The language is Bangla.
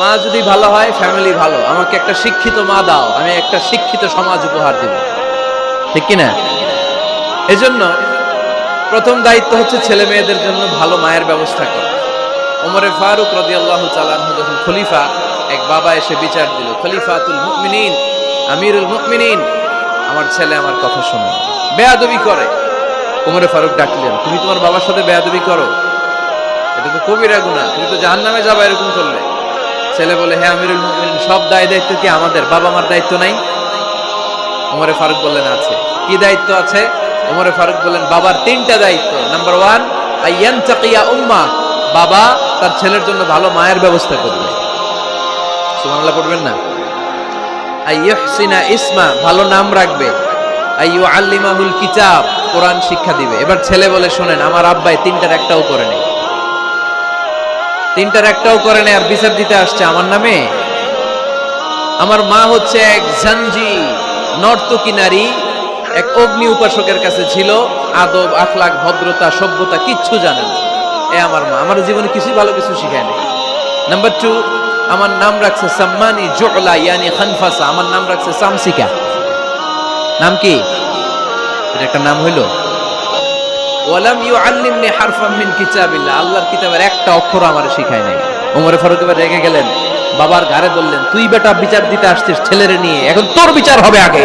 মা যদি ভালো হয়, ফ্যামিলি ভালো। আমাকে একটা শিক্ষিত মা দাও, আমি একটা শিক্ষিত সমাজ উপহার দেব, ঠিক কিনা? এজন্য প্রথম দায়িত্ব হচ্ছে ছেলে মেয়েদের জন্য ভালো মায়ের ব্যবস্থা করা। ওমরে ফারুক রাদিয়াল্লাহু তাআলা আনহু যখন খলিফা, এক বাবা এসে বিচার দিল, খলিফাতুল মুমিনিন, আমিরুল মুমিনিন, আমার ছেলে আমার কথা শোনে, বেয়াদবি করে। ওমরে ফারুক ডাকলেন, তুমি তোমার বাবার সাথে বেয়াদবি করো? এটা তো কবিরা গুনাহ, তুমি তো জাহান্নামে যাবে এরকম করলে। ছেলে বলে, হ্যাঁ আমিরুল মুমিনিন, সব দায় দায়িত্ব কি আমাদের? বাবা মার দায়িত্ব নাই? ওমরে ফারুক বললেন, আছে। কি দায়িত্ব আছে? ওমরে ফারুক বললেন, বাবার তিনটা দায়িত্ব। নাম্বার 1, আইয়ানতাকিয়া উম্মা, বাবা তার ছেলের জন্য ভালো মায়ের ব্যবস্থা করবে। সুবহানাল্লাহ পড়বেন না? আইয়ুহসিনা ইসমা, ভালো নাম রাখবে। আইয়ুআল্লিমাহুল কিতাব, কোরআন শিক্ষা দিবে। এবার ছেলে বলে, শোনেন, আমার আব্বাই তিনটার একটাও করে নেই, তিনটার একটাও করে নেই, আর বিচার দিতে আসছে আমার নামে। আমার মা হচ্ছে এক জাঞ্জি, নর্তকী নারী, এক অগ্নি উপাসকের কাছে ছিল, আদব আখলাক ভদ্রতা সভ্যতা কিচ্ছু জানে না। এ আমার মা, আমার জীবনে কিছুই ভালো কিছু শিখায় নাই। নাম্বার 2, আমার নাম রাখছে সাম্মানি জুলা, ইয়ানি খানফাসা, আমার নাম রাখছে সামসিকা। নাম কি? এটা একটা নাম হইল? ওয়ালাম ইউআল্লিমনি হারফাম মিন কিতাবিল্লাহ, আল্লাহর কিতাবের একটা অক্ষর আমারে শিখায় নাই। ওমরে ফারুক এবার রেগে গেলেন, বাবার ঘাড়ে ধরলেন, তুই বেটা বিচার দিতে আসছিস ছেলেরে নিয়ে, এখন তোর বিচার হবে আগে।